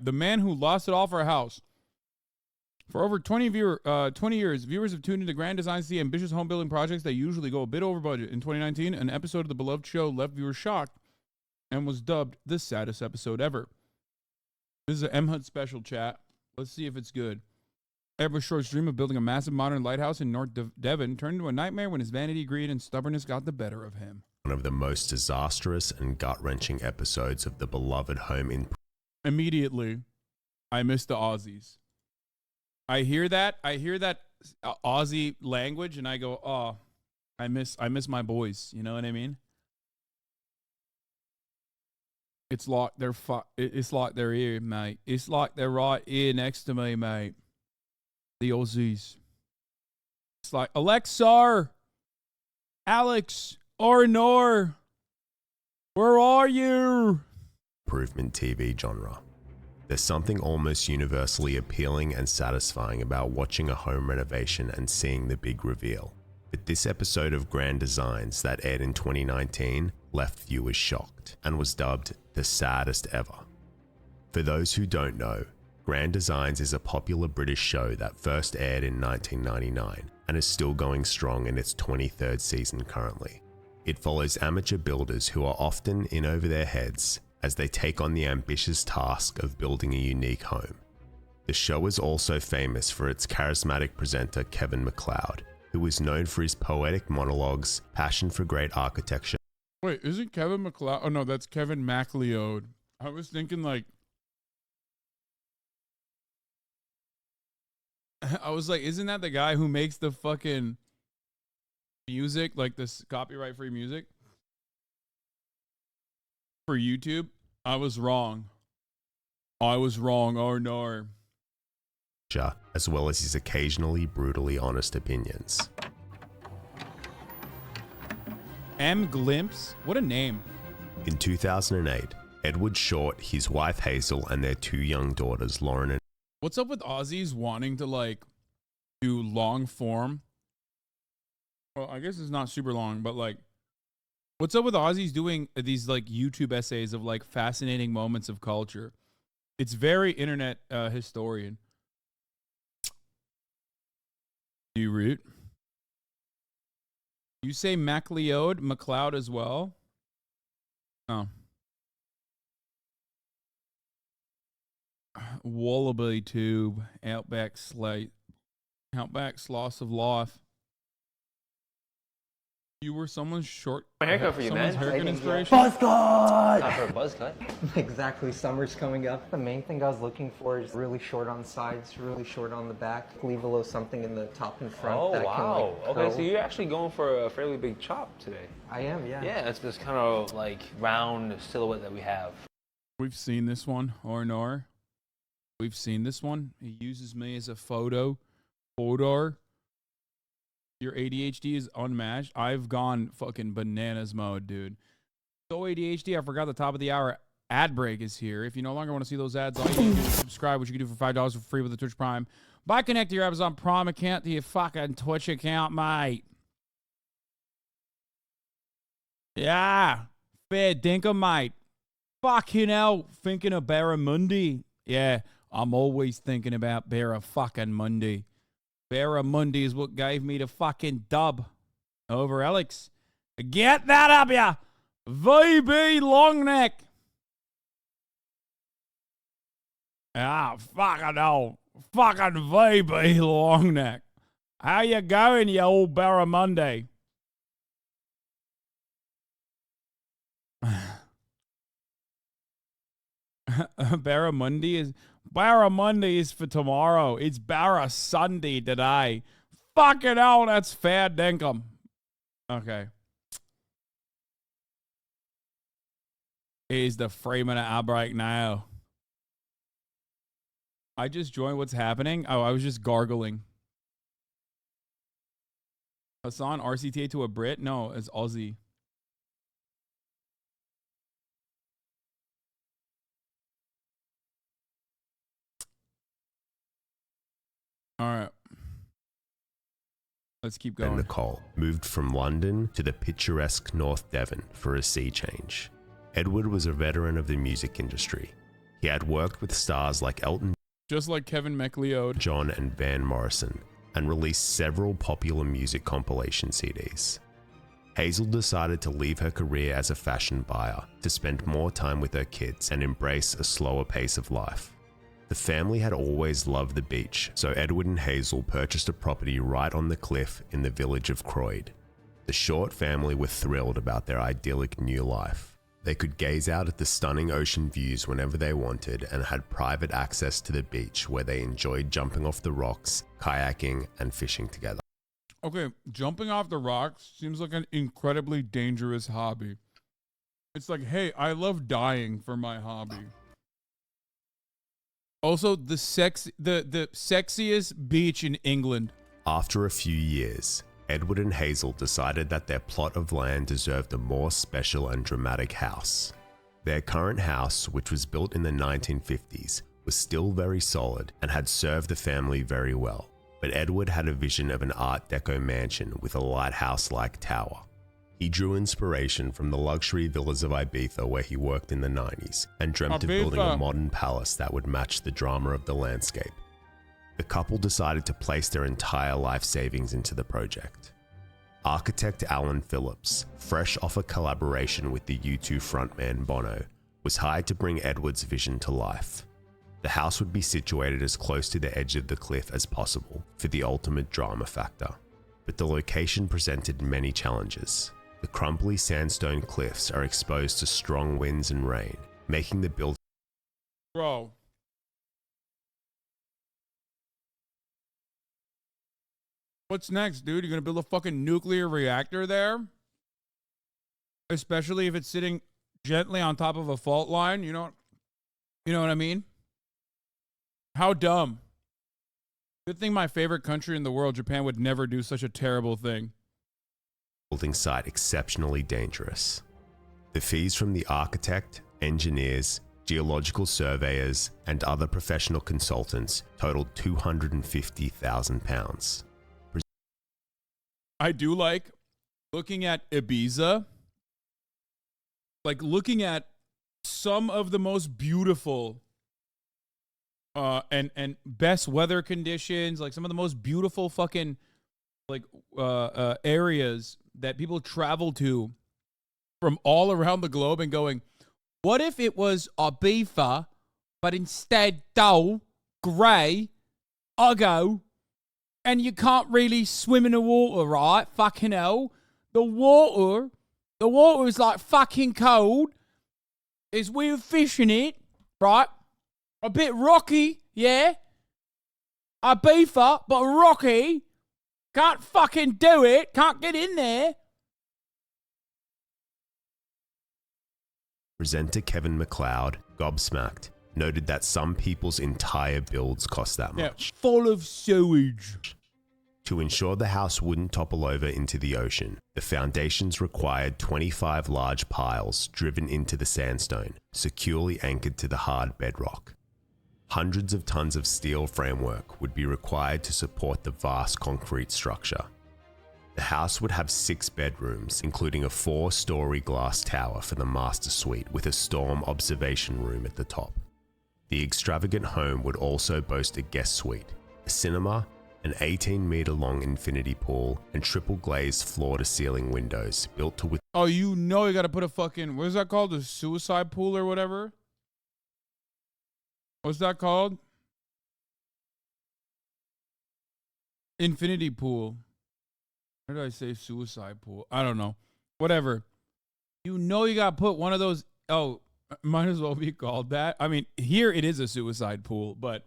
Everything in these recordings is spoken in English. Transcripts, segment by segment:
the man who lost it all for a house. For over 20 years, viewers have tuned into Grand Designs to see ambitious home building projects that usually go a bit over budget. In 2019, an episode of the beloved show left viewers shocked and was dubbed the saddest episode ever. This is an M Hut special, chat. Let's see if it's good. Edward Short's dream of building a massive modern lighthouse in North Devon turned into a nightmare when his vanity, greed, and stubbornness got the better of him. One of the most disastrous and gut-wrenching episodes of the beloved home in... Immediately, I miss the Aussies. I hear that Aussie language, and I go, oh, I miss my boys. You know what I mean? It's like it's like they're here, mate. It's like they're right here next to me, mate. The Aussies. It's like Alexa, Alex, or Nor, where are you? Improvement TV genre. There's something almost universally appealing and satisfying about watching a home renovation and seeing the big reveal. But this episode of Grand Designs that aired in 2019 left viewers shocked and was dubbed the saddest ever. For those who don't know, Grand Designs is a popular British show that first aired in 1999 and is still going strong in its 23rd season currently. It follows amateur builders who are often in over their heads as they take on the ambitious task of building a unique home. The show is also famous for its charismatic presenter Kevin MacLeod, who is known for his poetic monologues, passion for great architecture. Wait, isn't Kevin MacLeod? Oh no, that's Kevin MacLeod. I was thinking like, isn't that the guy who makes the fucking music, like this copyright-free music for YouTube? I was wrong. Oh no. As well as his occasionally brutally honest opinions. Amglimpse? What a name. In 2008, Edward Short, his wife Hazel, and their two young daughters, Lauren and... What's up with Aussies wanting to like do long form? Well, I guess it's not super long, but like, what's up with Aussies doing these like YouTube essays of like fascinating moments of culture? It's very internet historian. Do you root? You say MacLeod as well? Oh. Wallaby tube, Outback slate, Outback's loss of life. You were someone's short haircut for you, man. Haircut inspiration. Buzz cut. Not for a buzz cut. Exactly. Summer's coming up. The main thing I was looking for is really short on sides, really short on the back. Leave a little something in the top and front. Oh that wow. Can, like, okay, so you're actually going for a fairly big chop today. I am, yeah. Yeah, it's this kind of like round silhouette that we have. We've seen this one, Ornor. We've seen this one. He uses me as a photo. Odor. Your ADHD is unmatched. I've gone fucking bananas mode, dude. So ADHD, I forgot the top of the hour ad break is here. If you no longer want to see those ads, all you need to do is subscribe, which you can do for $5 for free with the Twitch Prime. Buy connect your Amazon Prime account to your fucking Twitch account, mate. Yeah. Fair dinkum, mate. Fucking hell, thinking of Barramundi. Yeah, I'm always thinking about Barramundi. Barramundi is what gave me the fucking dub over Alex. Get that up, ya! VB Longneck. Ah, fucking hell. Fucking VB Longneck. How you going, you old Barramundi? Barramundi is for tomorrow. It's Barra Sunday today. Fucking hell, that's fair dinkum. Okay. Is the Freeman outbreak now? I just joined. What's happening? Oh, I was just gargling. Hasan RCTA to a Brit? No, it's Aussie. All right. Let's keep going. And Nicole moved from London to the picturesque North Devon for a sea change. Edward was a veteran of the music industry. He He had worked with stars like Elton Just like Kevin McLeod. John and Van Morrison, and released several popular music compilation CDs. Hazel decided to leave her career as a fashion buyer to spend more time with her kids and embrace a slower pace of life. The family had always loved the beach, so Edward and Hazel purchased a property right on the cliff in the village of Croyd. The Short family were thrilled about their idyllic new life. They could gaze out at the stunning ocean views whenever they wanted and had private access to the beach where they enjoyed jumping off the rocks, kayaking, and fishing together. Okay, jumping off the rocks seems like an incredibly dangerous hobby. It's like, hey, I love dying for my hobby. Also, the sexiest beach in England. After a few years, Edward and Hazel decided that their plot of land deserved a more special and dramatic house. Their current house, which was built in the 1950s, was still very solid and had served the family very well. But Edward had a vision of an Art Deco mansion with a lighthouse-like tower. He drew inspiration from the luxury villas of Ibiza where he worked in the 90s and dreamt of building a modern palace that would match the drama of the landscape. The couple decided to place their entire life savings into the project. Architect Alan Phillips, fresh off a collaboration with the U2 frontman Bono, was hired to bring Edward's vision to life. The house would be situated as close to the edge of the cliff as possible for the ultimate drama factor. But the location presented many challenges. The crumbly sandstone cliffs are exposed to strong winds and rain, making the building... Bro. What's next, dude? You're gonna build a fucking nuclear reactor there? Especially if it's sitting gently on top of a fault line, you know what I mean? How dumb. Good thing my favorite country in the world, Japan, would never do such a terrible thing. Building site exceptionally dangerous. The fees from the architect, engineers, geological surveyors, and other professional consultants totaled £250,000. I do like looking at Ibiza, like looking at some of the most beautiful and best weather conditions, like some of the most beautiful fucking like areas that people travel to from all around the globe, and going, what if it was Ibiza, but instead dull, grey, uggo, and you can't really swim in the water, right? Fucking hell. The water is like fucking cold. There's weird fish in it, right? A bit rocky, yeah? Ibiza, but rocky. Can't fucking do it. Can't get in there. Presenter Kevin MacLeod, gobsmacked, noted that some people's entire builds cost that much. Yeah, full of sewage. To ensure the house wouldn't topple over into the ocean, the foundations required 25 large piles driven into the sandstone, securely anchored to the hard bedrock. Hundreds of tons of steel framework would be required to support the vast concrete structure. The house would have 6 bedrooms, including a 4-story glass tower for the master suite with a storm observation room at the top. The extravagant home would also boast a guest suite, a cinema, an 18-meter-long infinity pool, and triple glazed floor-to-ceiling windows built to Oh, you gotta put a fucking, what is that called? A suicide pool or whatever? What's that called? Infinity pool. Why did I say suicide pool? I don't know. Whatever. You gotta put one of those. Oh, might as well be called that. I mean, here it is a suicide pool, but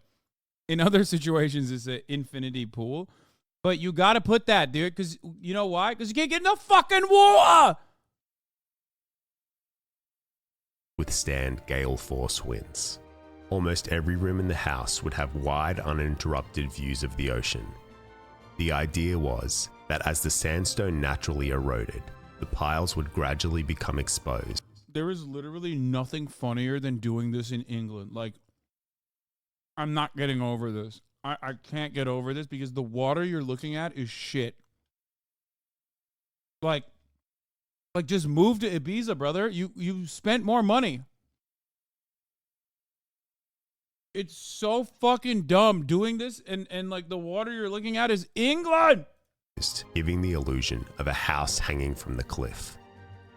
in other situations it's an infinity pool. But you gotta put that, dude, because you know why? Because you can't get enough fucking water. withstand gale force winds. Almost every room in the house would have wide, uninterrupted views of the ocean. The idea was that as the sandstone naturally eroded, the piles would gradually become exposed. There is literally nothing funnier than doing this in England. Like, I'm not getting over this. I can't get over this because the water you're looking at is shit. Like just move to Ibiza, brother. You spent more money. It's so fucking dumb doing this, and like the water you're looking at is England. Giving the illusion of a house hanging from the cliff.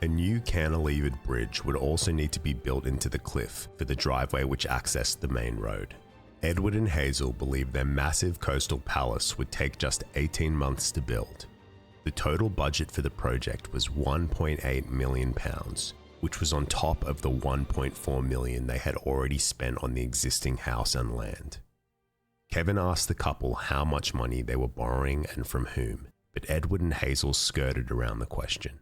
A new cantilevered bridge would also need to be built into the cliff for the driveway which accessed the main road. Edward and Hazel believed their massive coastal palace would take just 18 months to build. The total budget for the project was £1.8 million, which was on top of the $1.4 million they had already spent on the existing house and land. Kevin asked the couple how much money they were borrowing and from whom, but Edward and Hazel skirted around the question.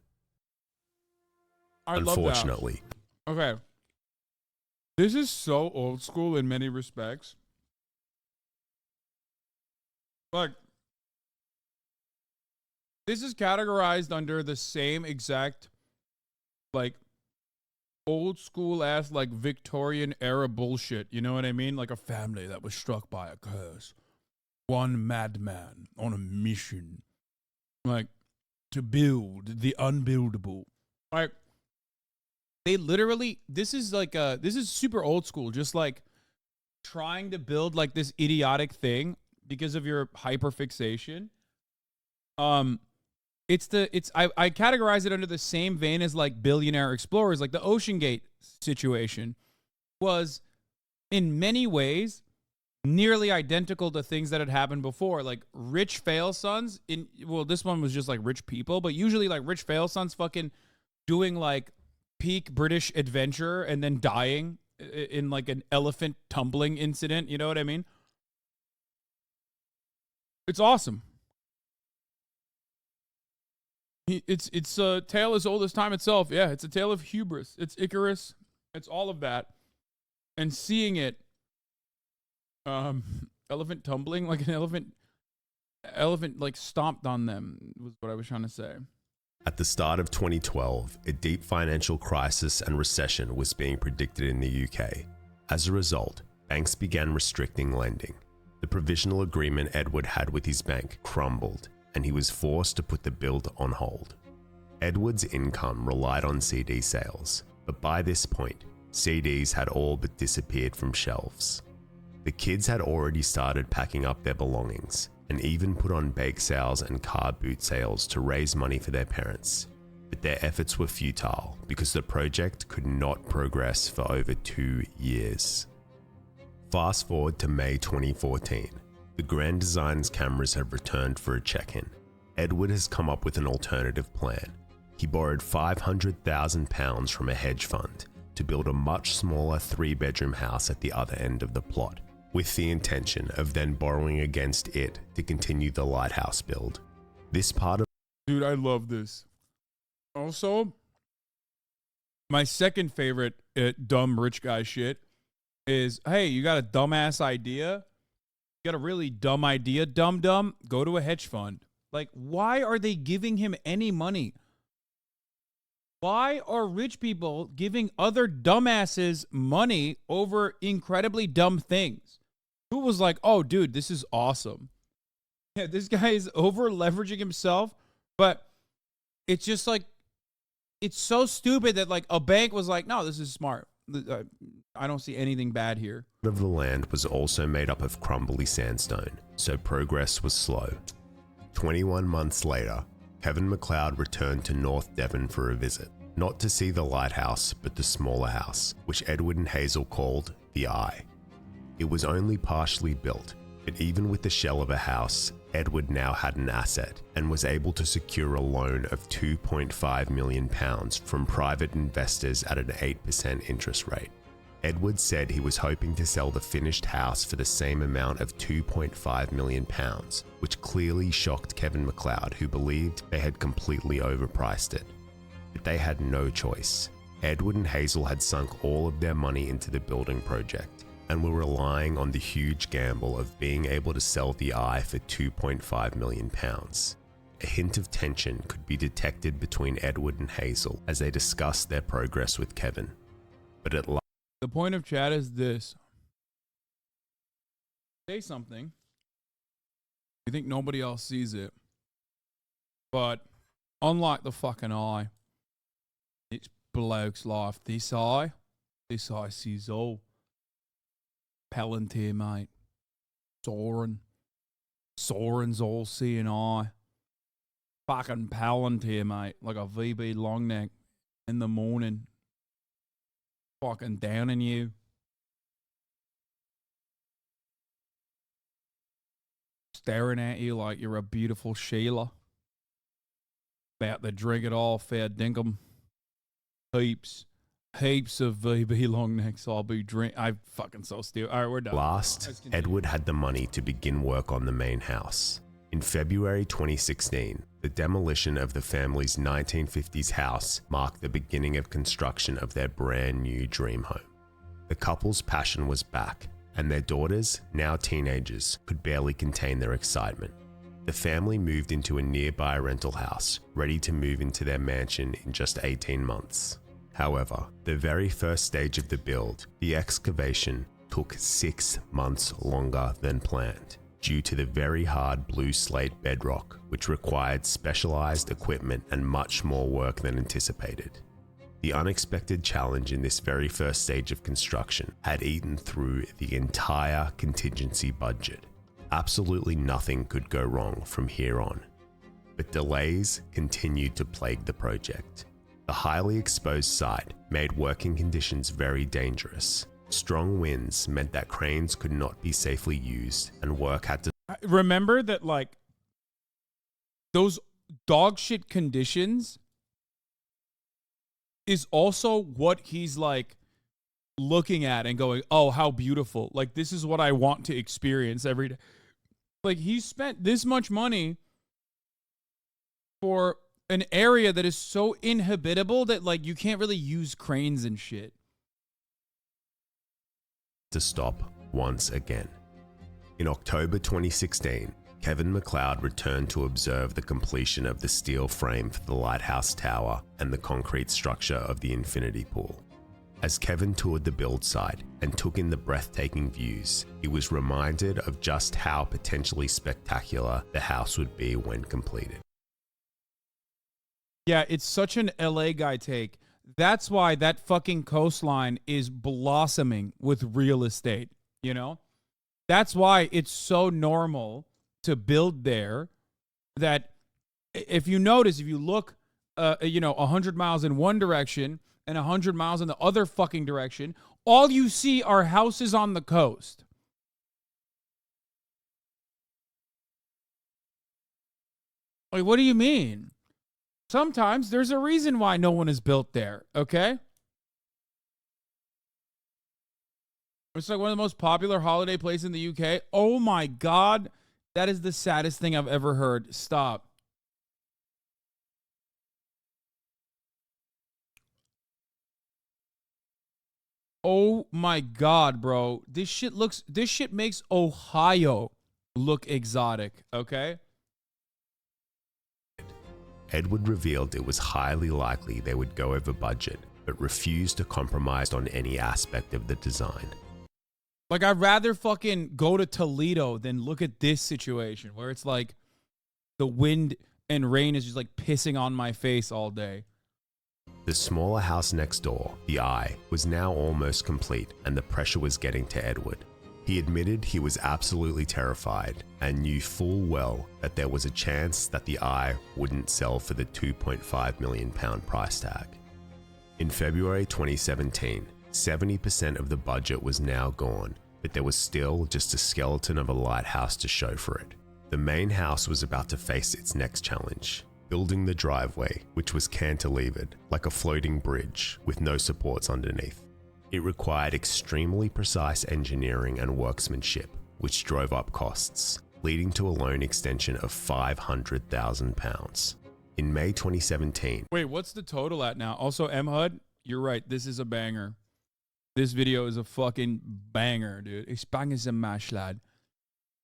Unfortunately. Okay. This is so old school in many respects. Like, this is categorized under the same exact, like, old school ass, like, Victorian era bullshit. You know what I mean? Like a family that was struck by a curse. One madman on a mission. Like, to build the unbuildable. Like, they literally, this is super old school. Just like trying to build like this idiotic thing because of your hyperfixation. I categorize it under the same vein as like billionaire explorers. Like the Ocean Gate situation was in many ways nearly identical to things that had happened before. Like rich fail sons this one was just like rich people, but usually like rich fail sons fucking doing like peak British adventure and then dying in like an elephant tumbling incident. You know what I mean? It's awesome. It's a tale as old as time itself. Yeah, it's a tale of hubris. It's Icarus. It's all of that. And seeing it, elephant tumbling, like an elephant like stomped on them was what I was trying to say. At the start of 2012, a deep financial crisis and recession was being predicted in the UK. As a result, banks began restricting lending. The provisional agreement Edward had with his bank crumbled, and he was forced to put the build on hold. Edward's income relied on CD sales, but by this point, CDs had all but disappeared from shelves. The kids had already started packing up their belongings, and even put on bake sales and car boot sales to raise money for their parents. But their efforts were futile because the project could not progress for over 2 years. Fast forward to May 2014. The Grand Designs cameras have returned for a check-in. Edward has come up with an alternative plan. He borrowed £500,000 from a hedge fund to build a much smaller 3-bedroom house at the other end of the plot, with the intention of then borrowing against it to continue the lighthouse build. This part of... Dude, I love this. Also, my second favorite dumb rich guy shit is, hey, you got a dumbass idea? You got a really dumb idea, dumb? Go to a hedge fund. Like, why are they giving him any money? Why are rich people giving other dumbasses money over incredibly dumb things? Who was like, oh, dude, this is awesome. Yeah, this guy is over leveraging himself, but it's just like, it's so stupid that like a bank was like, no, this is smart. I don't see anything bad here. Of the land was also made up of crumbly sandstone, so progress was slow. 21 months later, Kevin MacLeod returned to North Devon for a visit, not to see the lighthouse, but the smaller house, which Edward and Hazel called the Eye. It was only partially built, but even with the shell of a house, Edward now had an asset and was able to secure a loan of £2.5 million from private investors at an 8% interest rate. Edward said he was hoping to sell the finished house for the same amount of £2.5 million, which clearly shocked Kevin MacLeod, who believed they had completely overpriced it. But they had no choice. Edward and Hazel had sunk all of their money into the building project and were relying on the huge gamble of being able to sell the Eye for £2.5 million. A hint of tension could be detected between Edward and Hazel as they discussed their progress with Kevin. But at last, the point of chat is this. Say something. You think nobody else sees it. But unlike the fucking Eye, it's bloke's life. This eye sees all. Palantir, mate. Soaring. Soaring's all seeing eye. Fucking Palantir, mate. Like a VB long neck in the morning. Fucking downing you. Staring at you like you're a beautiful Sheila. About to drink it all, fair dinkum. Heaps of VB long necks. I'll be I'm fucking so stupid. All right, we're done. Last, Edward had the money to begin work on the main house. In February 2016, the demolition of the family's 1950s house marked the beginning of construction of their brand new dream home. The couple's passion was back, and their daughters, now teenagers, could barely contain their excitement. The family moved into a nearby rental house, ready to move into their mansion in just 18 months. However, the very first stage of the build, the excavation, took 6 months longer than planned, due to the very hard blue slate bedrock, which required specialized equipment and much more work than anticipated. The unexpected challenge in this very first stage of construction had eaten through the entire contingency budget. Absolutely nothing could go wrong from here on. But delays continued to plague the project. The highly exposed site made working conditions very dangerous. Strong winds meant that cranes could not be safely used, and work had to... Remember that, like, those dog shit conditions is also what he's, like, looking at and going, oh, how beautiful. Like, this is what I want to experience every day. Like, he spent this much money for an area that is so inhabitable that, like, you can't really use cranes and shit. To stop once again. In October 2016, Kevin MacLeod returned to observe the completion of the steel frame for the lighthouse tower and the concrete structure of the infinity pool. As Kevin toured the build site and took in the breathtaking views, he was reminded of just how potentially spectacular the house would be when completed. Yeah, it's such an LA guy take. That's why that fucking coastline is blossoming with real estate, you know? That's why it's so normal to build there that if you notice, if you look, 100 miles in one direction and 100 miles in the other fucking direction, all you see are houses on the coast. Like, what do you mean? Sometimes there's a reason why no one is built there, okay? It's like one of the most popular holiday places in the UK. Oh my God, that is the saddest thing I've ever heard. Stop. Oh my God, bro. This shit makes Ohio look exotic, okay? Edward revealed it was highly likely they would go over budget, but refused to compromise on any aspect of the design. Like, I'd rather fucking go to Toledo than look at this situation where it's like the wind and rain is just like pissing on my face all day. The smaller house next door, the Eye, was now almost complete, and the pressure was getting to Edward. He admitted he was absolutely terrified and knew full well that there was a chance that the Eye wouldn't sell for the £2.5 million price tag. In February 2017, 70% of the budget was now gone, but there was still just a skeleton of a lighthouse to show for it. The main house was about to face its next challenge, building the driveway, which was cantilevered like a floating bridge with no supports underneath. It required extremely precise engineering and workmanship, which drove up costs, leading to a loan extension of £500,000. In May 2017... Wait, what's the total at now? Also, MHUD, you're right, this is a banger. This video is a fucking banger, dude. It's bangers and mash, lad.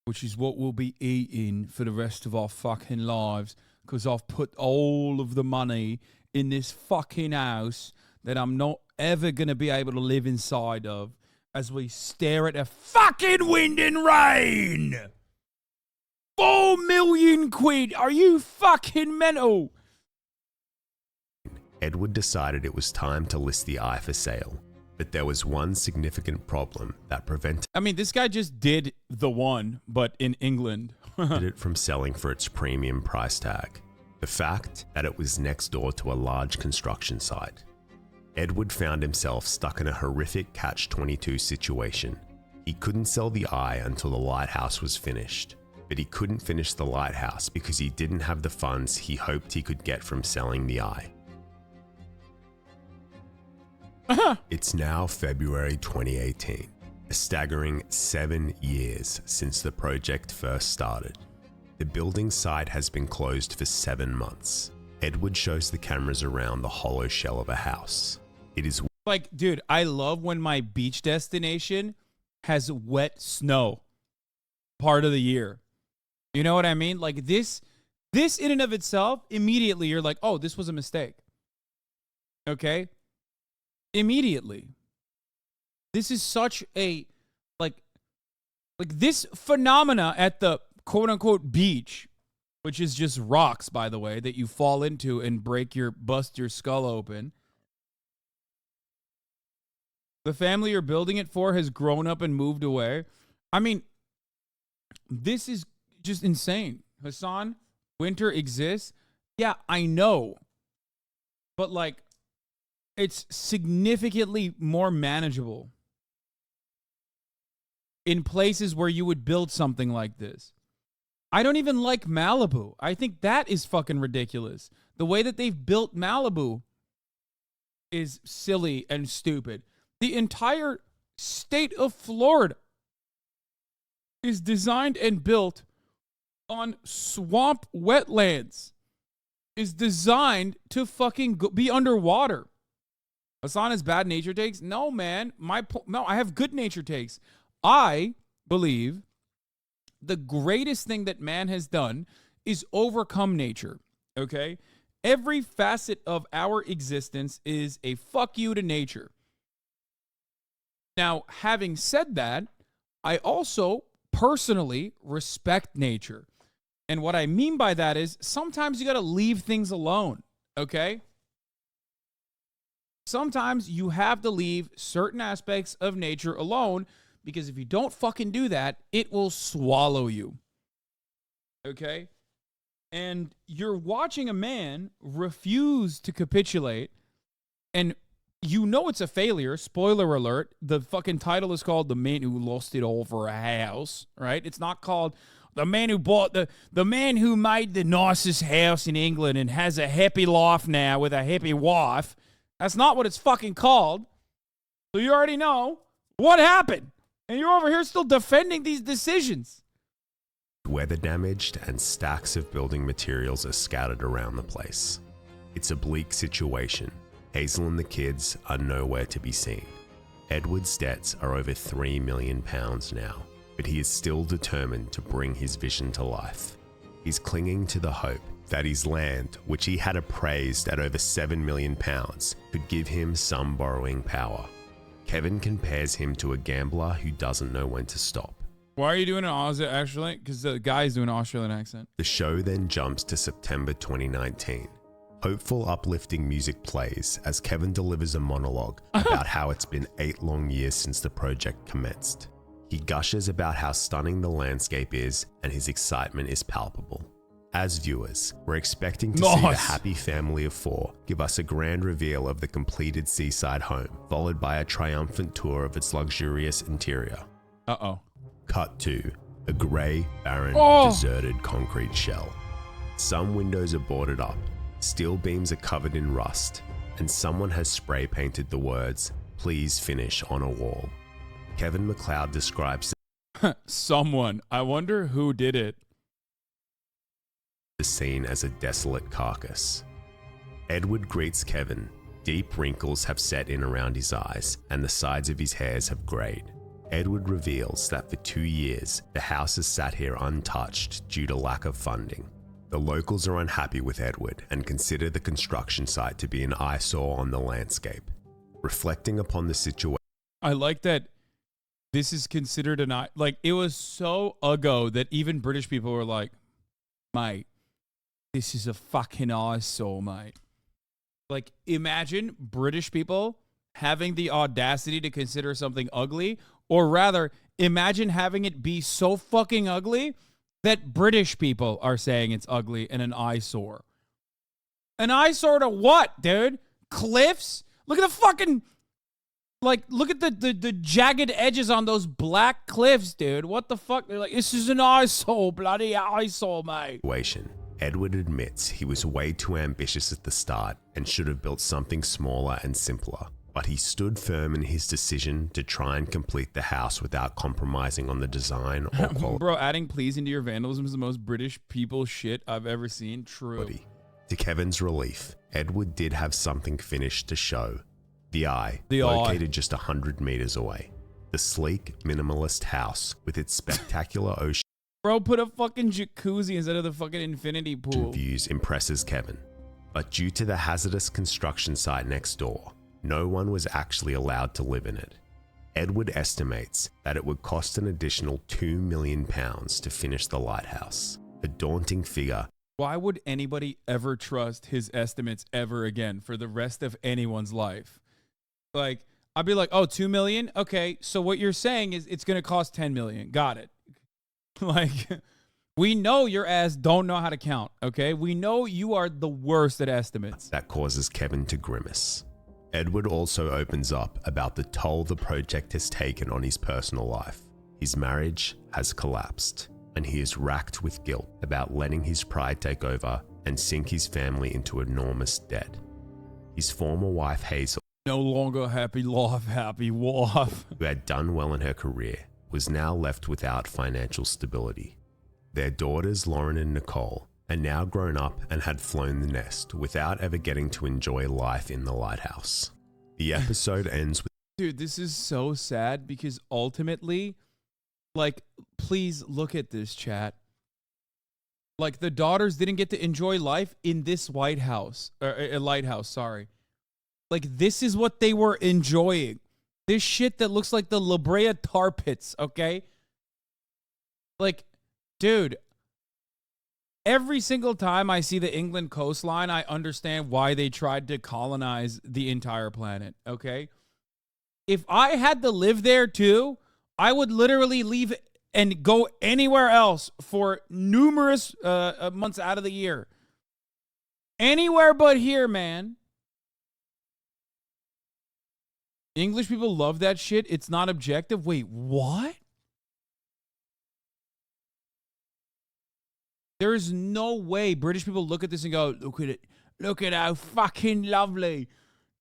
Which is what we'll be eating for the rest of our fucking lives. Because I've put all of the money in this fucking house that I'm not ever going to be able to live inside of as we stare at the fucking wind and rain. 4 million quid. Are you fucking mental? Edward decided it was time to list the Eye for sale. But there was one significant problem that prevented I mean, this guy just did the one, but in England. it from selling for its premium price tag. The fact that it was next door to a large construction site. Edward found himself stuck in a horrific catch-22 situation. He couldn't sell the eye until the lighthouse was finished, but he couldn't finish the lighthouse because he didn't have the funds he hoped he could get from selling the eye. It's now February 2018, a staggering 7 years since the project first started. The building site has been closed for 7 months. Edward shows the cameras around the hollow shell of a house. It is Like, dude, I love when my beach destination has wet snow part of the year. You know what I mean? Like this in and of itself, immediately you're like, oh, this was a mistake. Okay? Immediately. This is such a, like this phenomena at the quote unquote beach, which is just rocks, by the way, that you fall into and bust your skull open. The family you're building it for has grown up and moved away. I mean, this is just insane. Hasan, winter exists. Yeah, I know. But like, it's significantly more manageable in places where you would build something like this. I don't even like Malibu. I think that is fucking ridiculous. The way that they've built Malibu is silly and stupid. The entire state of Florida is designed and built on swamp wetlands. Is designed to fucking be underwater. Hasan has bad nature takes? No, man. No, I have good nature takes. I believe the greatest thing that man has done is overcome nature, okay? Every facet of our existence is a fuck you to nature. Now, having said that, I also personally respect nature. And what I mean by that is sometimes you got to leave things alone, okay? Sometimes you have to leave certain aspects of nature alone because if you don't fucking do that, it will swallow you. Okay? And you're watching a man refuse to capitulate, and you know it's a failure. Spoiler alert. The fucking title is called The Man Who Lost It All for a House, right? It's not called The Man Who Bought the Man Who Made the Nicest House in England and has a happy life now with a happy wife. That's not what it's fucking called. So you already know what happened. And you're over here still defending these decisions. weather damaged and stacks of building materials are scattered around the place. It's a bleak situation. Hazel and the kids are nowhere to be seen. Edward's debts are over £3 million now, but he is still determined to bring his vision to life. He's clinging to the hope that his land, which he had appraised at over £7 million, could give him some borrowing power. Kevin compares him to a gambler who doesn't know when to stop. Why are you doing an Aussie accent? Because the guy's doing an Australian accent. The show then jumps to September 2019. Hopeful, uplifting music plays as Kevin delivers a monologue about how it's been 8 long years since the project commenced. He gushes about how stunning the landscape is, and his excitement is palpable. As viewers, we're expecting to see the happy family of 4 give us a grand reveal of the completed seaside home, followed by a triumphant tour of its luxurious interior. Uh-oh. Cut to a grey, barren, deserted concrete shell. Some windows are boarded up, steel beams are covered in rust, and someone has spray painted the words, "Please finish," on a wall. Kevin MacLeod describes Someone. I wonder who did it. the scene as a desolate carcass. Edward greets Kevin. Deep wrinkles have set in around his eyes, and the sides of his hairs have grayed. Edward reveals that for 2 years, the house has sat here untouched due to lack of funding. The locals are unhappy with Edward and consider the construction site to be an eyesore on the landscape. Reflecting upon the situation, I like that this is considered like, it was so ago that even British people were like, mate, this is a fucking eyesore, mate. Like, imagine British people having the audacity to consider something ugly, or rather, imagine having it be so fucking ugly that British people are saying it's ugly and an eyesore. An eyesore to what, dude? Cliffs? Look at the fucking, like, look at the jagged edges on those black cliffs, dude. What the fuck? They're like, this is an eyesore, bloody eyesore, mate. Edward admits he was way too ambitious at the start and should have built something smaller and simpler, but he stood firm in his decision to try and complete the house without compromising on the design or quality. Bro, adding please into your vandalism is the most British people shit I've ever seen. True. To Kevin's relief, Edward did have something finished to show. The Eye, located just 100 meters away. The sleek, minimalist house with its spectacular ocean. Bro, put a fucking jacuzzi instead of the fucking infinity pool. Views impresses Kevin. But due to the hazardous construction site next door, no one was actually allowed to live in it. Edward estimates that it would cost an additional £2 million to finish the lighthouse. A daunting figure. Why would anybody ever trust his estimates ever again for the rest of anyone's life? Like, I'd be like, oh, 2 million? Okay, so what you're saying is it's going to cost 10 million. Got it. Like, we know your ass don't know how to count, okay? We know you are the worst at estimates. That causes Kevin to grimace. Edward also opens up about the toll the project has taken on his personal life. His marriage has collapsed, and he is racked with guilt about letting his pride take over and sink his family into enormous debt. His former wife, Hazel, no longer happy wife, who had done well in her career, was now left without financial stability. Their daughters, Lauren and Nicole, are now grown up and had flown the nest without ever getting to enjoy life in the lighthouse. The episode ends with... Dude, this is so sad because ultimately, like, please look at this, chat. Like, the daughters didn't get to enjoy life in this lighthouse. Sorry. Like, this is what they were enjoying. This shit that looks like the La Brea tar pits, okay? Like, dude, every single time I see the England coastline, I understand why they tried to colonize the entire planet, okay? If I had to live there too, I would literally leave and go anywhere else for numerous months out of the year. Anywhere but here, man. English people love that shit. It's not objective. Wait, what? There is no way British people look at this and go, look at it. Look at how fucking lovely.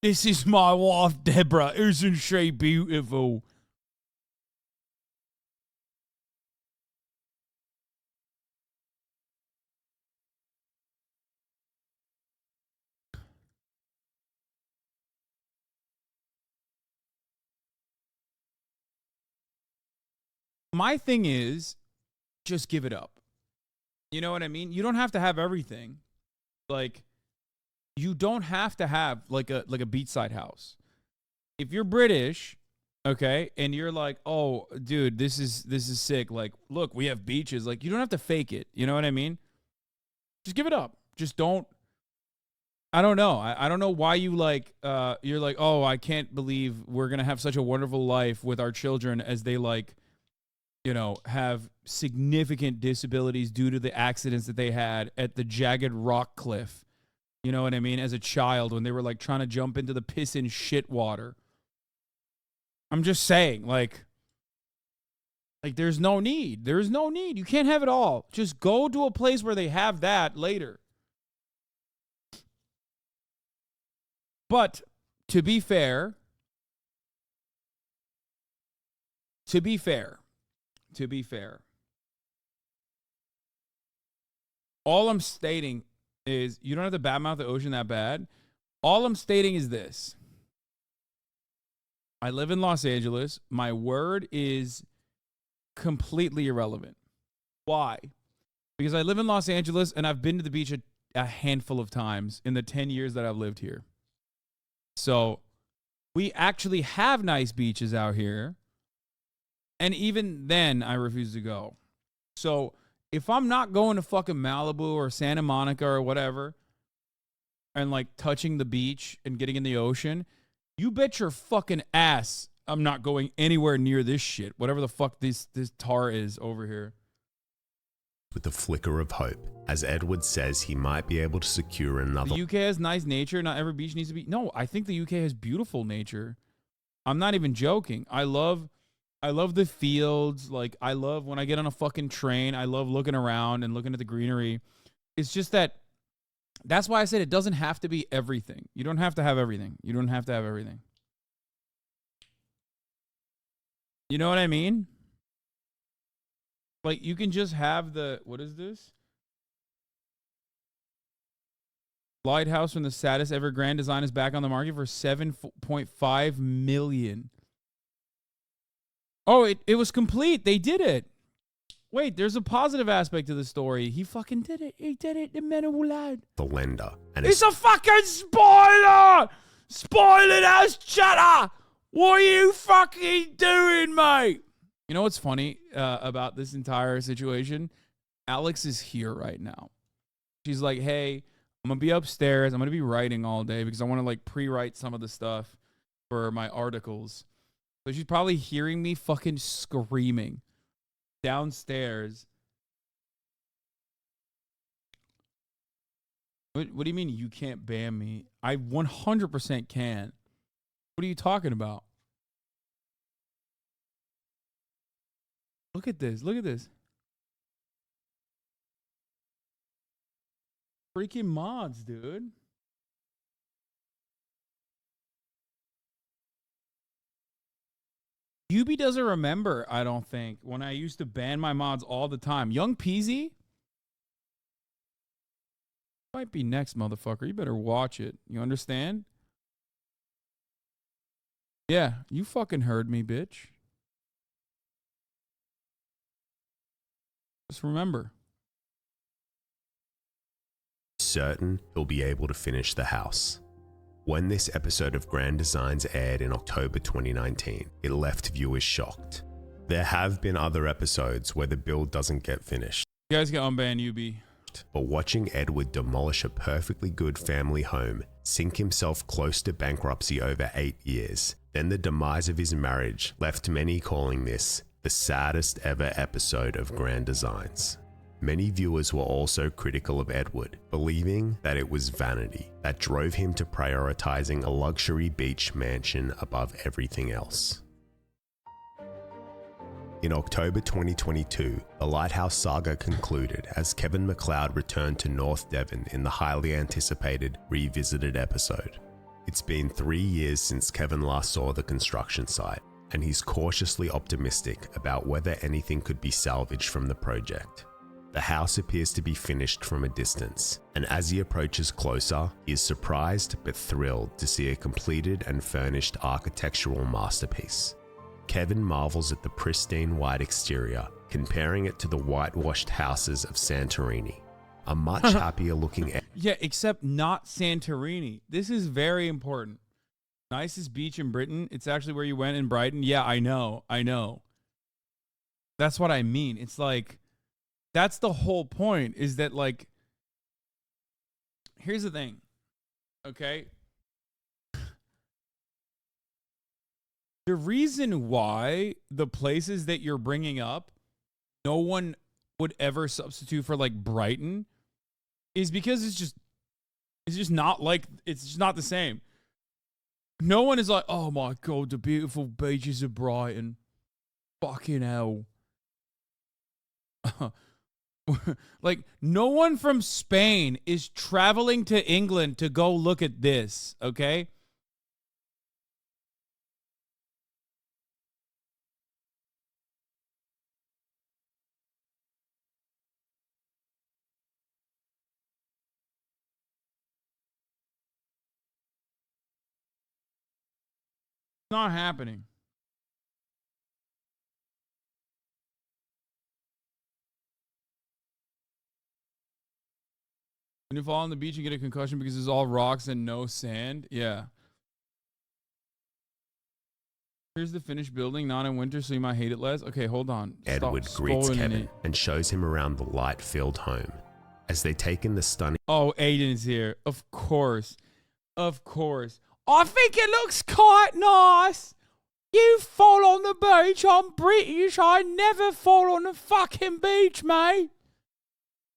This is my wife, Deborah. Isn't she beautiful? My thing is, just give it up. You know what I mean? You don't have to have everything. Like, you don't have to have like a beachside house. If you're British, okay, and you're like, oh, dude, this is sick. Like, look, we have beaches. Like, you don't have to fake it. You know what I mean? Just give it up. Just don't. I don't know. I don't know why you like. You're like, oh, I can't believe we're gonna have such a wonderful life with our children as they like, you know, have significant disabilities due to the accidents that they had at the jagged rock cliff. You know what I mean? As a child, when they were like trying to jump into the piss and shit water. I'm just saying, like there's no need. There's no need. You can't have it all. Just go to a place where they have that later. But to be fair, all I'm stating is you don't have to badmouth the ocean that bad. All I'm stating is this. I live in Los Angeles. My word is completely irrelevant. Why? Because I live in Los Angeles and I've been to the beach a handful of times in the 10 years that I've lived here. So we actually have nice beaches out here. And even then, I refuse to go. So if I'm not going to fucking Malibu or Santa Monica or whatever, and like touching the beach and getting in the ocean, You bet your fucking ass I'm not going anywhere near this shit. Whatever the fuck this tar is over here. With a flicker of hope, as Edward says he might be able to secure another. The UK has nice nature. Not every beach needs to be. No, I think the UK has beautiful nature. I'm not even joking. I love the fields. Like, I love when I get on a fucking train. I love looking around and looking at the greenery. It's just that's why I said it doesn't have to be everything. You don't have to have everything. You don't have to have everything. You know what I mean? Like, you can just have what is this? Lighthouse from the saddest ever Grand Design is back on the market for $7.5 million. Oh, it was complete. They did it. Wait, there's a positive aspect to the story. He fucking did it. He did it, the mental lad. The lender. And it's a fucking spoiler! Spoiler ass chatter! What are you fucking doing, mate? You know what's funny about this entire situation? Alex is here right now. She's like, hey, I'm going to be upstairs. I'm going to be writing all day because I want to like pre-write some of the stuff for my articles. So she's probably hearing me fucking screaming downstairs. What do you mean you can't ban me? I 100% can. What are you talking about? Look at this. Look at this. Freaking mods, dude. Yubi doesn't remember, I don't think, when I used to ban my mods all the time. Young Peasy might be next, motherfucker. You better watch it. You understand? Yeah, you fucking heard me, bitch. Just remember. Certain he'll be able to finish the house. When this episode of Grand Designs aired in October 2019, it left viewers shocked. There have been other episodes where the build doesn't get finished. You guys can unban UB. But watching Edward demolish a perfectly good family home, sink himself close to bankruptcy over 8 years, then the demise of his marriage left many calling this the saddest ever episode of Grand Designs. Many viewers were also critical of Edward, believing that it was vanity that drove him to prioritizing a luxury beach mansion above everything else. In October 2022, the Lighthouse saga concluded as Kevin MacLeod returned to North Devon in the highly anticipated Revisited episode. It's been 3 years since Kevin last saw the construction site, and he's cautiously optimistic about whether anything could be salvaged from the project. The house appears to be finished from a distance, and as he approaches closer, he is surprised but thrilled to see a completed and furnished architectural masterpiece. Kevin marvels at the pristine white exterior, comparing it to the whitewashed houses of Santorini. A much happier looking... Yeah, except not Santorini. This is very important. Nicest beach in Britain. It's actually where you went in Brighton. Yeah, I know. That's what I mean. It's like... That's the whole point, is that, like, here's the thing, okay? The reason why the places that you're bringing up, no one would ever substitute for, like, Brighton, is because it's just not like, it's just not the same. No one is like, oh my God, the beautiful beaches of Brighton. Fucking hell. Like, no one from Spain is traveling to England to go look at this, okay? It's not happening. When you fall on the beach and get a concussion because it's all rocks and no sand. Yeah. Here's the finished building, not in winter, so you might hate it less. Okay, hold on. Edward greets Kevin and shows him around the light-filled home. As they take in the stunning... Oh, Aiden's here. Of course. Of course. I think it looks quite nice. You fall on the beach. I'm British. I never fall on the fucking beach, mate.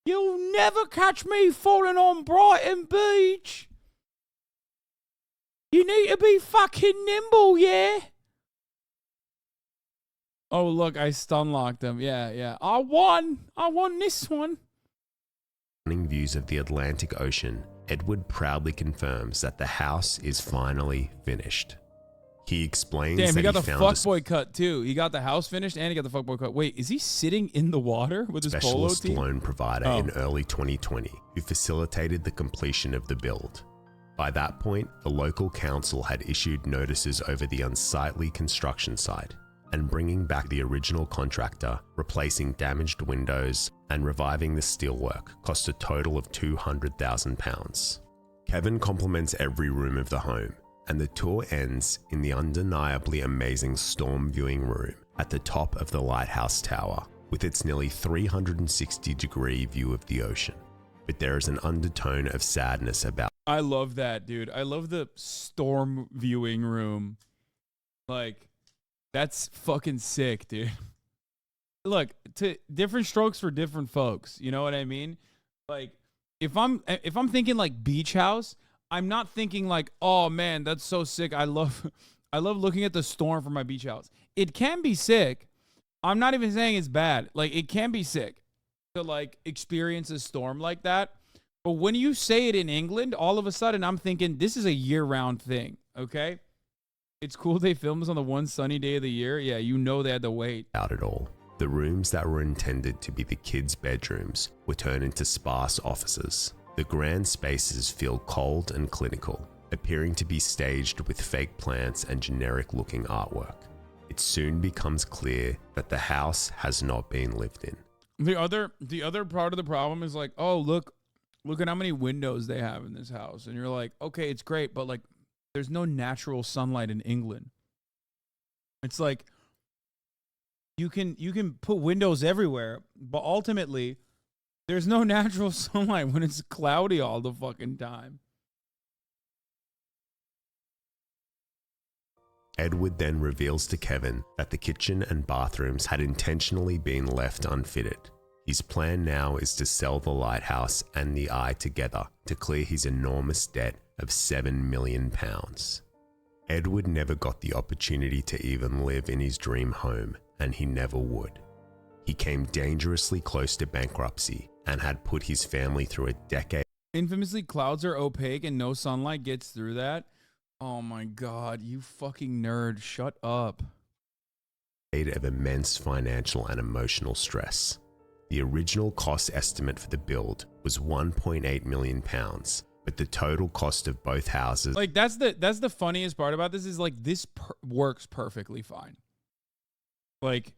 You'll never catch me falling on Brighton Beach. You need to be fucking nimble, yeah? Oh, look, I stun locked him. Yeah. I won this one. Views of the Atlantic Ocean, Edward proudly confirms that the house is finally finished. He explains Damn, that he got the found fuckboy cut too. He got the house finished and he got the fuckboy cut. Wait, is he sitting in the water with his polo specialist team? loan provider in early 2020 who facilitated the completion of the build. By that point, the local council had issued notices over the unsightly construction site, and bringing back the original contractor, replacing damaged windows, and reviving the steelwork cost a total of £200,000. Kevin compliments every room of the home, and the tour ends in the undeniably amazing storm viewing room at the top of the lighthouse tower, with its nearly 360-degree view of the ocean. But there is an undertone of sadness about. I love that, dude. I love the storm viewing room. Like, that's fucking sick, dude. Look, to different strokes for different folks. You know what I mean? Like, if I'm thinking like beach house, I'm not thinking like, oh man, that's so sick. I love looking at the storm from my beach house. It can be sick. I'm not even saying it's bad. Like, it can be sick to like experience a storm like that. But when you say it in England, all of a sudden I'm thinking this is a year-round thing. Okay. It's cool they filmed this on the one sunny day of the year. Yeah, you know they had to wait. Out it all. The rooms that were intended to be the kids' bedrooms were turned into sparse offices. The grand spaces feel cold and clinical, appearing to be staged with fake plants and generic-looking artwork. It soon becomes clear that the house has not been lived in. The other part of the problem is like, oh, look at how many windows they have in this house. And you're like, okay, it's great, but like, there's no natural sunlight in England. It's like you can put windows everywhere, but ultimately there's no natural sunlight when it's cloudy all the fucking time. Edward then reveals to Kevin that the kitchen and bathrooms had intentionally been left unfitted. His plan now is to sell the lighthouse and the eye together to clear his enormous debt of £7 million. Edward never got the opportunity to even live in his dream home, and he never would. He came dangerously close to bankruptcy and had put his family through a decade. Infamously, clouds are opaque and no sunlight gets through that. Oh my God, you fucking nerd, shut up. Of immense financial and emotional stress. The original cost estimate for the build was £1.8 million, but the total cost of both houses. Like, that's the funniest part about this is like this works perfectly fine. Like,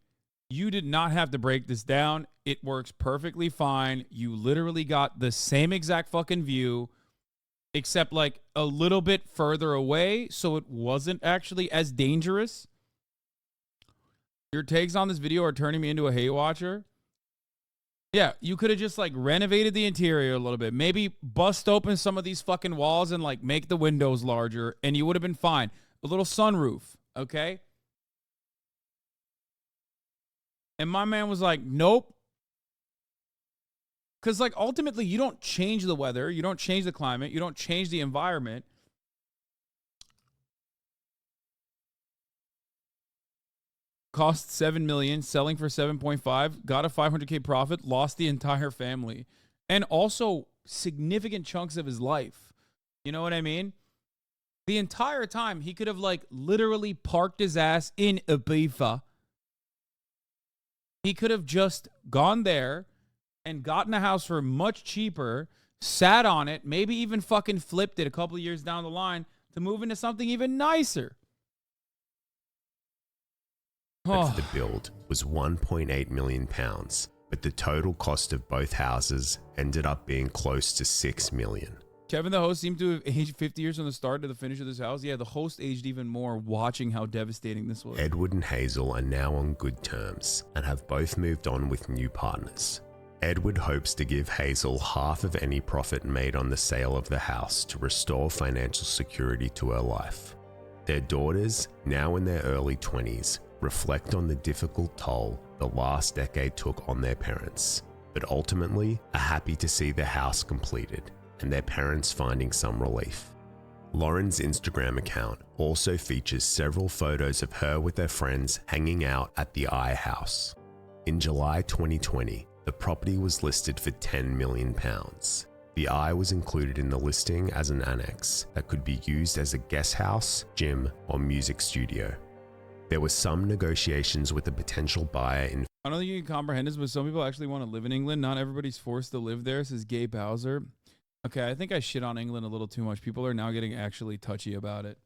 you did not have to break this down. It works perfectly fine. You literally got the same exact fucking view, except like a little bit further away, so it wasn't actually as dangerous. Your takes on this video are turning me into a hate watcher. Yeah, you could have just like renovated the interior a little bit. Maybe bust open some of these fucking walls and like make the windows larger and you would have been fine. A little sunroof, okay? And my man was like, nope. Because like ultimately you don't change the weather. You don't change the climate. You don't change the environment. Cost $7 million, selling for 7.5, got a 500K profit, lost the entire family, and also significant chunks of his life. You know what I mean? The entire time he could have like literally parked his ass in Ibiza. He could have just gone there and gotten a house for much cheaper, sat on it, maybe even fucking flipped it a couple of years down the line to move into something even nicer. For the build was £1.8 million, but the total cost of both houses ended up being close to $6 million. Kevin, the host, seemed to have aged 50 years from the start to the finish of this house. Yeah, the host aged even more watching how devastating this was. Edward and Hazel are now on good terms and have both moved on with new partners. Edward hopes to give Hazel half of any profit made on the sale of the house to restore financial security to her life. Their daughters, now in their early 20s, reflect on the difficult toll the last decade took on their parents, but ultimately are happy to see the house completed and their parents finding some relief. Lauren's Instagram account also features several photos of her with her friends hanging out at the I House. In July 2020, the property was listed for £10 million. The Eye was included in the listing as an annex that could be used as a guest house, gym, or music studio. There were some negotiations with a potential buyer in... I don't think you can comprehend this, but some people actually want to live in England. Not everybody's forced to live there, says Gabe Bowser. Okay, I think I shit on England a little too much. People are now getting actually touchy about it.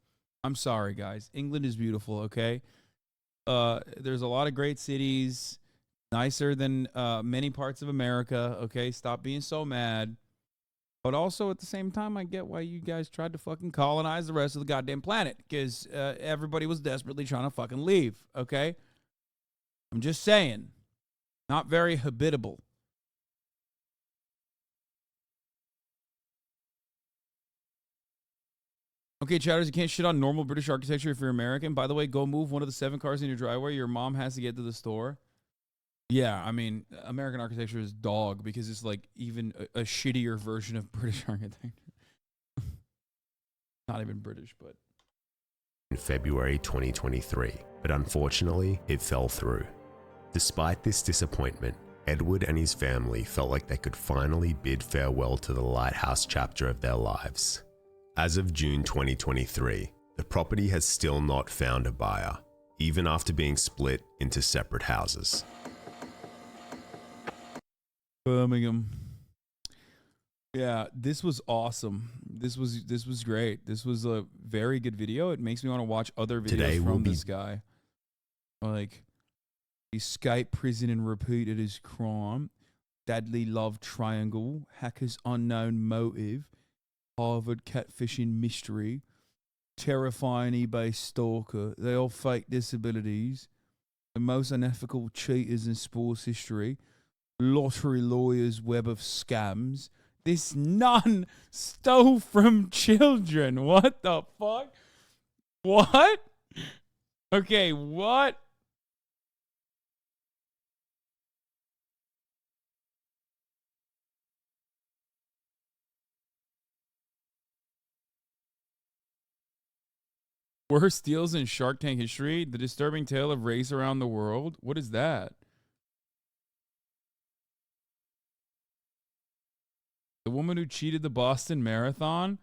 I'm sorry, guys. England is beautiful, okay? There's a lot of great cities, nicer than many parts of America, okay? Stop being so mad. But also, at the same time, I get why you guys tried to fucking colonize the rest of the goddamn planet. Because everybody was desperately trying to fucking leave, okay? I'm just saying. Not very habitable. Okay, chatters, you can't shit on normal British architecture if you're American. By the way, go move one of the 7 cars in your driveway. Your mom has to get to the store. Yeah, I mean, American architecture is dog because it's like even a shittier version of British architecture. Not even British, but... in February 2023, but unfortunately, it fell through. Despite this disappointment, Edward and his family felt like they could finally bid farewell to the lighthouse chapter of their lives. As of June 2023, the property has still not found a buyer, even after being split into separate houses. Birmingham. Yeah, this was awesome. This was great. This was a very good video. It makes me want to watch other videos Today from this guy. Like, escape prison and repeated his crime, deadly love triangle, hacker's unknown motive, Harvard catfishing mystery, terrifying eBay stalker. They all fake disabilities. The most unethical cheaters in sports history. Lottery lawyer's web of scams. This nun stole from children. What the fuck? What? Okay, what? Worst deals in Shark Tank history. The disturbing tale of race around the world. What is that? The woman who cheated the Boston Marathon.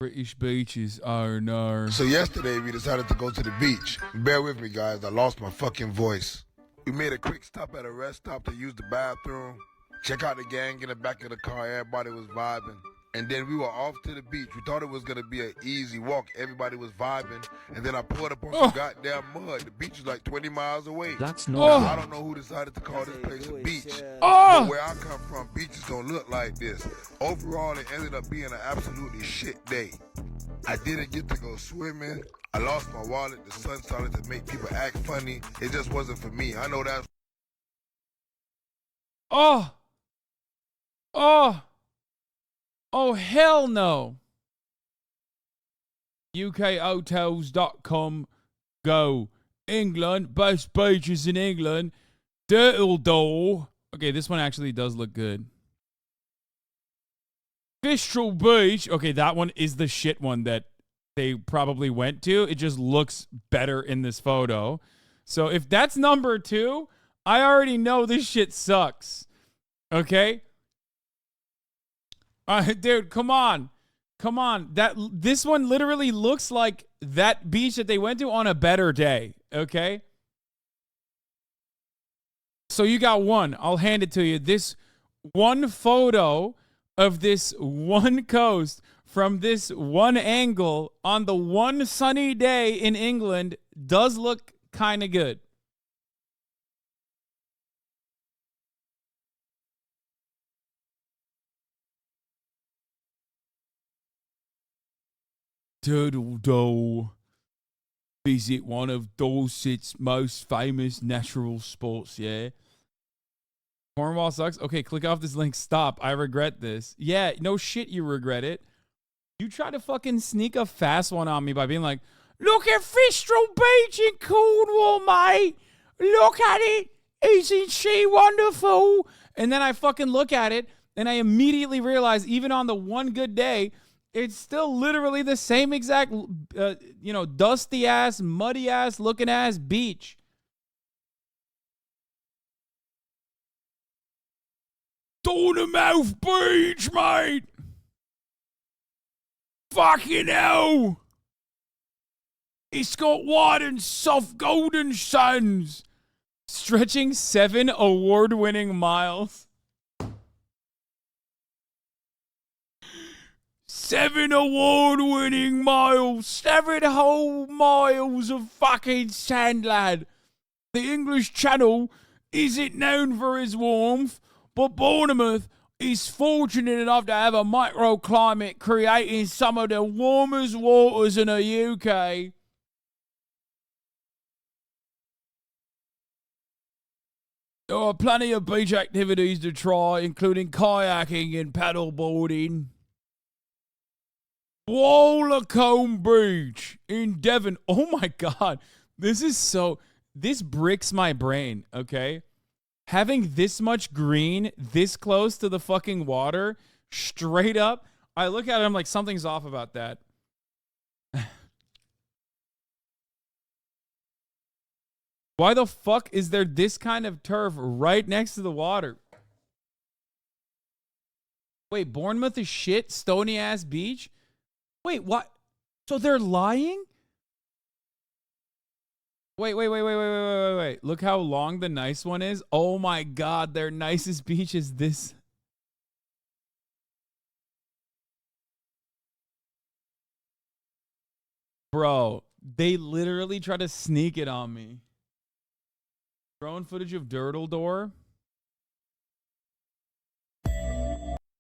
British beaches. Oh no. So yesterday we decided to go to the beach. Bear with me, guys. I lost my fucking voice. We made a quick stop at a rest stop to use the bathroom. Check out the gang in the back of the car. Everybody was vibing. And then we were off to the beach. We thought it was going to be an easy walk. Everybody was vibing. And then I pulled up on some goddamn mud. The beach is like 20 miles away. That's not. I don't know who decided to call this place a beach. Oh! But where I come from, beaches don't look like this. Overall, it ended up being an absolutely shit day. I didn't get to go swimming. I lost my wallet. The sun started to make people act funny. It just wasn't for me. I know that's... Oh. Oh. Oh, hell no. UKHotels.com. Go. England. Best beaches in England. Dirtledore. Okay, this one actually does look good. Fistral Beach. Okay, that one is the shit one that they probably went to. It just looks better in this photo. So if that's number 2, I already know this shit sucks. Okay? Dude, come on. Come on. This one literally looks like that beach that they went to on a better day. Okay? So you got one. I'll hand it to you. This one photo of this one coast from this one angle on the one sunny day in England does look kind of good. Turtle Doe. Visit one of Dorset's most famous natural sports, yeah? Cornwall sucks? Okay, click off this link. Stop. I regret this. Yeah, no shit, you regret it. You try to fucking sneak a fast one on me by being like, look at Fistral Beach in Cornwall, mate. Look at it. Isn't she wonderful? And then I fucking look at it, and I immediately realize, even on the one good day, it's still literally the same exact, dusty ass, muddy ass looking ass beach. Dornamouth Beach, mate. Fucking hell. It's got wide and soft golden sands. Stretching 7 award-winning miles. 7 award-winning miles. 7 whole miles of fucking sand, lad. The English Channel isn't known for its warmth, but Bournemouth is fortunate enough to have a microclimate creating some of the warmest waters in the UK. There are plenty of beach activities to try, including kayaking and paddleboarding. Walacombe Beach in Devon. Oh my God. This bricks my brain, okay? Having this much green this close to the fucking water, straight up, I look at it, I'm like, something's off about that. Why the fuck is there this kind of turf right next to the water? Wait, Bournemouth is shit? Stony ass beach? Wait, what? So they're lying? Wait. Look how long the nice one is. Oh my God, their nicest beach is this. Bro, they literally try to sneak it on me. Drone footage of Dirtle Door.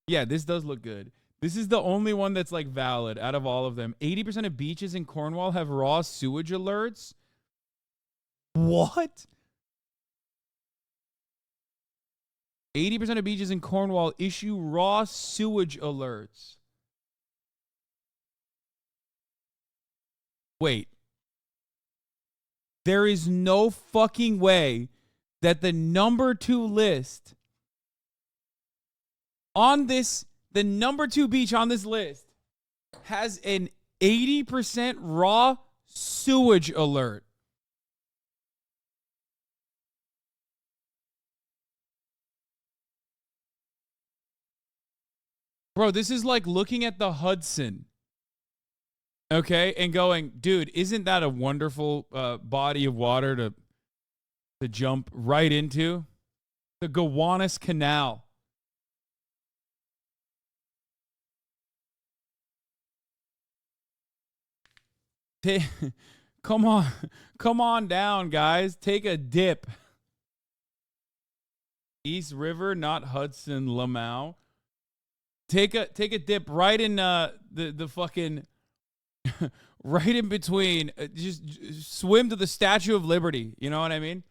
Yeah, this does look good. This is the only one that's like valid out of all of them. 80% of beaches in Cornwall have raw sewage alerts. What? 80% of beaches in Cornwall issue raw sewage alerts. Wait. There is no fucking way that the number 2 list on this, the number 2 beach on this list has an 80% raw sewage alert. Bro, this is like looking at the Hudson. Okay, and going, dude, isn't that a wonderful body of water to jump right into? The Gowanus Canal. Come on down, guys. Take a dip. East River, not Hudson, Lamau. Take a dip right in the fucking right in between. Just swim to the Statue of Liberty. You know what I mean?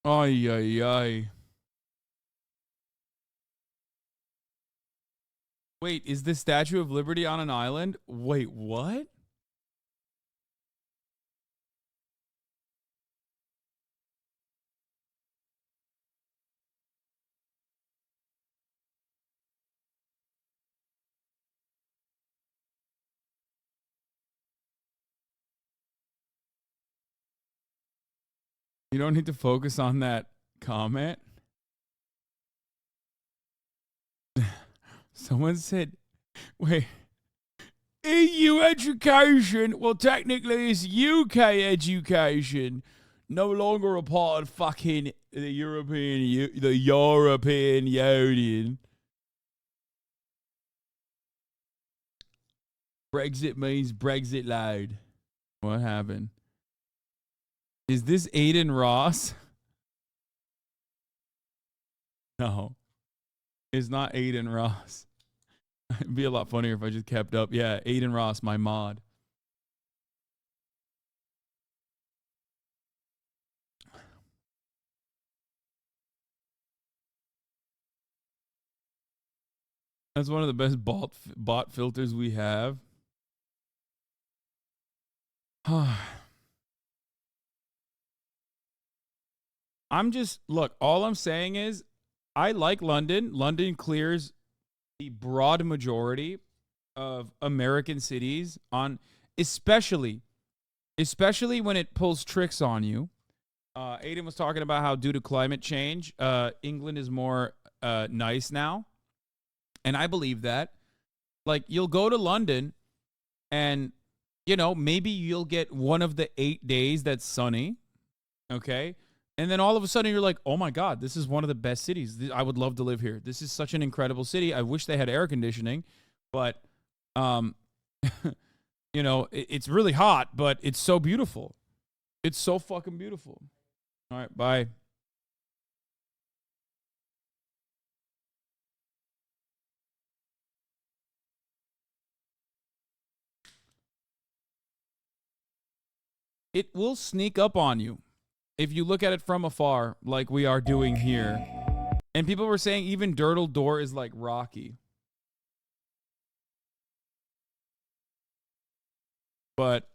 Ay, ay, ay. Wait, is the Statue of Liberty on an island? Wait, what? You don't need to focus on that comment. Someone said, wait, EU education? Well, technically it's UK education. No longer a part of fucking the European Union. Brexit means Brexit loud. What happened? Is this Aiden Ross? No. It's not Aiden Ross. It'd be a lot funnier if I just kept up. Yeah, Aiden Ross, my mod. That's one of the best bot filters we have. Look, all I'm saying is I like London. London clears the broad majority of American cities on, especially when it pulls tricks on you. Aiden was talking about how due to climate change, England is more nice now. And I believe that. Like, you'll go to London and, you know, maybe you'll get one of the 8 days that's sunny. Okay. And then all of a sudden you're like, oh my God, this is one of the best cities. I would love to live here. This is such an incredible city. I wish they had air conditioning, but, you know, it's really hot, but it's so beautiful. It's so fucking beautiful. All right. Bye. It will sneak up on you if you look at it from afar, like we are doing here. And people were saying even Dirtle Door is like Rocky. But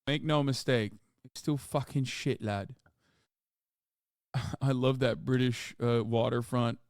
make no mistake, it's still fucking shit, lad. I love that British waterfront.